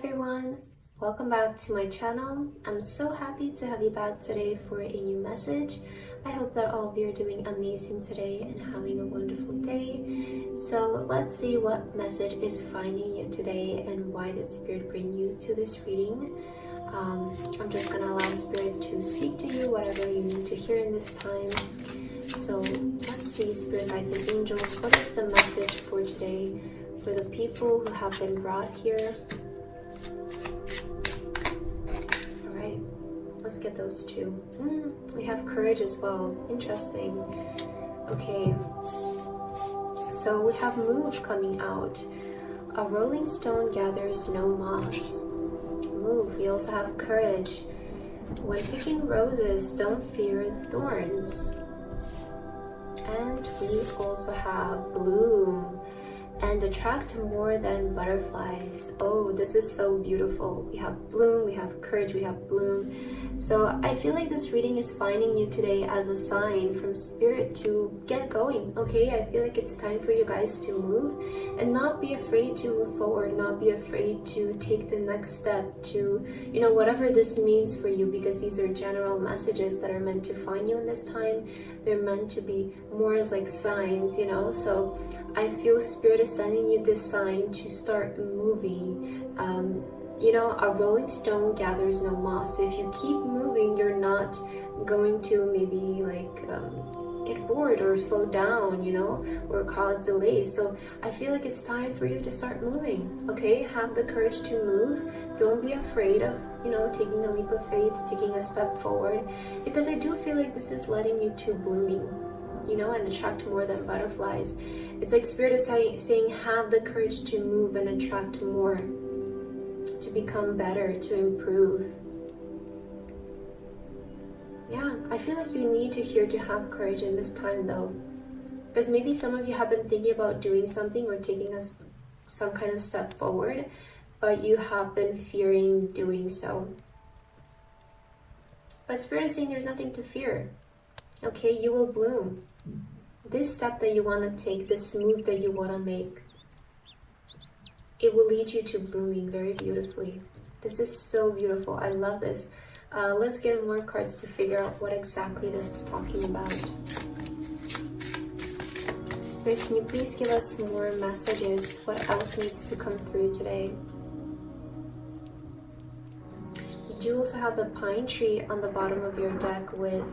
everyone, welcome back to my channel. I'm so happy to have you back today for a new message. I hope that all of you are doing amazing today and having a wonderful day. So let's see what message is finding you today and why did Spirit bring you to this reading. I'm just gonna allow Spirit to speak to you, whatever you need to hear in this time. So let's see, Spirit guides and angels, what is the message for today for the people who have been brought here? Alright, let's get those two. We have courage as well. Interesting. Okay, so we have move coming out. A rolling stone gathers no moss. Move. We also have courage. When picking roses, don't fear thorns. And we also have bloom and attract more than butterflies. Oh, this is so beautiful. We have bloom, we have courage, we have bloom. So I feel like this reading is finding you today as a sign from Spirit to get going, okay? I feel like it's time for you guys to move and not be afraid to move forward, not be afraid to take the next step to, you know, whatever this means for you, because these are general messages that are meant to find you in this time. They're meant to be more as like signs, you know? So I feel Spirit is sending you this sign to start moving. You know, a rolling stone gathers no moss. So if you keep moving, you're not going to maybe like get bored or slow down, you know, or cause delays. So I feel like it's time for you to start moving, okay? Have the courage to move. Don't be afraid of, you know, taking a leap of faith, taking a step forward, because I do feel like this is letting you to blooming, you know, and attract more than butterflies. It's like Spirit is saying have the courage to move and attract more, to become better, to improve. Yeah, I feel like you need to hear to have courage in this time though, because maybe some of you have been thinking about doing something or taking some kind of step forward, but you have been fearing doing so. But Spirit is saying there's nothing to fear. Okay, you will bloom. This step that you want to take, this move that you want to make, it will lead you to blooming very beautifully. This is so beautiful. I love this. Let's get more cards to figure out what exactly this is talking about. Spirit, can you please give us more messages? What else needs to come through today? You do also have the pine tree on the bottom of your deck with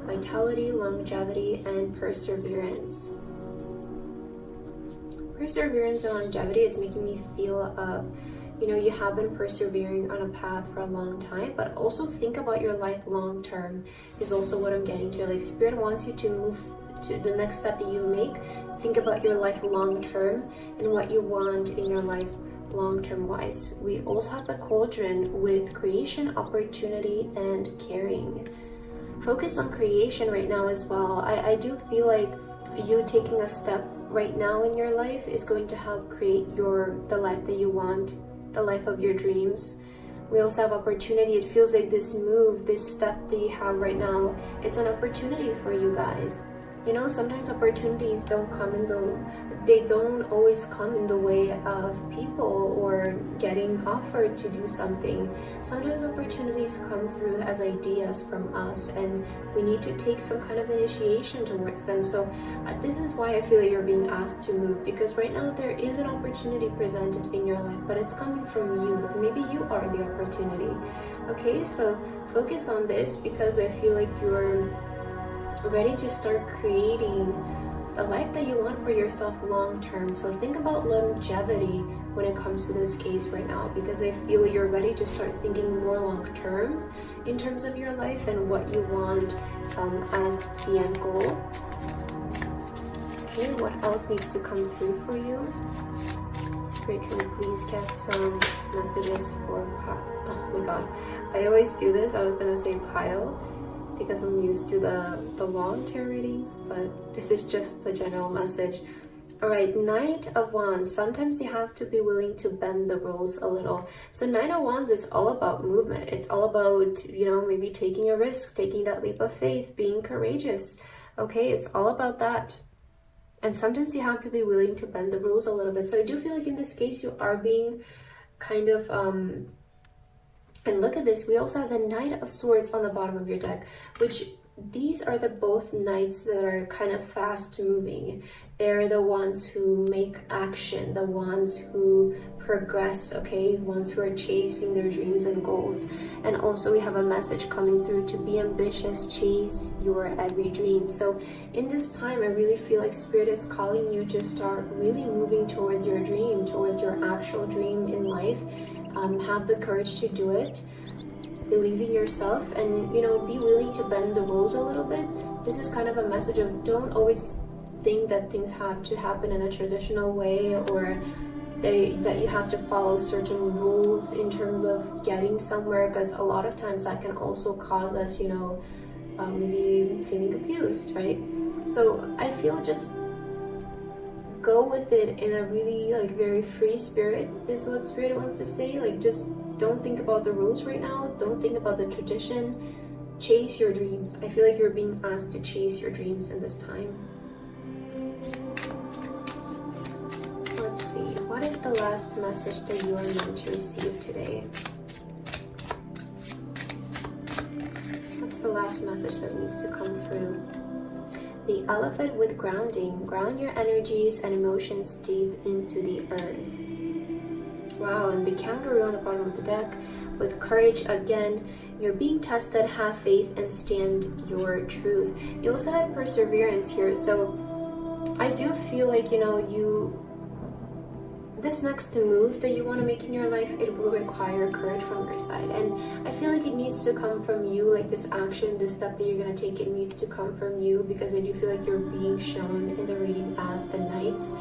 vitality, longevity, and perseverance. Perseverance and longevity, it's making me feel you know, you have been persevering on a path for a long time, but also think about your life long term is also what I'm getting to. Like Spirit wants you to move to the next step that you make. Think about your life long term and what you want in your life long term wise. We also have the cauldron with creation, opportunity, and caring. Focus on creation right now as well. I do feel like you taking a step right now in your life is going to help create the life that you want, the life of your dreams. We also have opportunity. It feels like this move, this step that you have right now, it's an opportunity for you guys. You know, sometimes opportunities don't always come in the way of people or getting offered to do something. Sometimes opportunities come through as ideas from us and we need to take some kind of initiation towards them. So this is why I feel like you're being asked to move, because right now there is an opportunity presented in your life, but it's coming from you. Maybe you are the opportunity. Okay, so focus on this, because I feel like you're ready to start creating the life that you want for yourself long term. So think about longevity when it comes to this case right now, because I feel you're ready to start thinking more long term in terms of your life and what you want as the end goal. Okay, what else needs to come through for you? Spirit, can you please get some messages for oh my god, I always do this. I was gonna say pile, because I'm used to the long tarot readings, but this is just a general message. All right, Knight of Wands. Sometimes you have to be willing to bend the rules a little. So Knight of Wands, it's all about movement. It's all about, you know, maybe taking a risk, taking that leap of faith, being courageous. Okay, it's all about that. And sometimes you have to be willing to bend the rules a little bit. So I do feel like in this case, you are being kind of and look at this, we also have the Knight of Swords on the bottom of your deck, which these are the both knights that are kind of fast moving. They're the ones who make action, the ones who progress, okay, ones who are chasing their dreams and goals. And also we have a message coming through to be ambitious, chase your every dream. So in this time, I really feel like Spirit is calling you to start really moving towards your dream, towards your actual dream in life. Have the courage to do it, believe in yourself, and you know, be willing to bend the rules a little bit. This is kind of a message of don't always think that things have to happen in a traditional way, or that you have to follow certain rules in terms of getting somewhere, because a lot of times that can also cause us, you know, maybe feeling confused, right? So I feel just go with it in a really like very free spirit is what Spirit wants to say. Like, just don't think about the rules right now, don't think about the tradition, chase your dreams. I feel like you're being asked to chase your dreams in this time. Let's see, what is the last message that you are meant to receive today? What's the last message that needs to come through? The Elephant with grounding. Ground your energies and emotions deep into the earth. Wow, and the Kangaroo on the bottom of the deck with courage again. You're being tested, have faith, and stand your truth. You also have perseverance here. So I do feel like, you know, this next move that you want to make in your life, it will require courage from your side, and I feel like it needs to come from you. Like this action, this step that you're going to take, it needs to come from you, because I do feel like you're being shown in the reading as the Knights.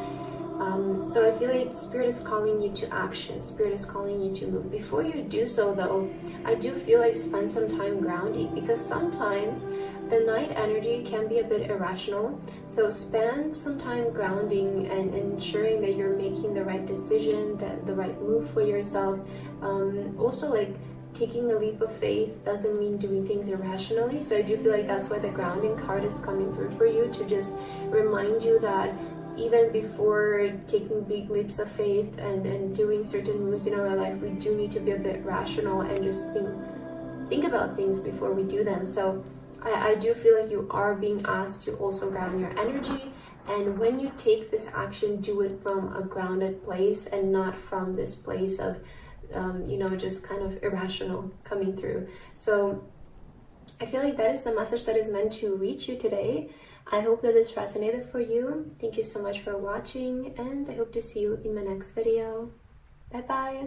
So I feel like Spirit is calling you to action. Spirit is calling you to move. Before you do so though, I do feel like spend some time grounding, because sometimes the Knight energy can be a bit irrational. So spend some time grounding and ensuring that you're making the right decision, the right move for yourself. Also, like, taking a leap of faith doesn't mean doing things irrationally. So I do feel like that's why the grounding card is coming through for you, to just remind you that even before taking big leaps of faith and doing certain moves in our life, we do need to be a bit rational and just think about things before we do them. So I do feel like you are being asked to also ground your energy, and when you take this action, do it from a grounded place and not from this place of you know, just kind of irrational coming through. So I feel like that is the message that is meant to reach you today. I hope that this resonated for you. Thank you so much for watching, and I hope to see you in my next video. Bye bye.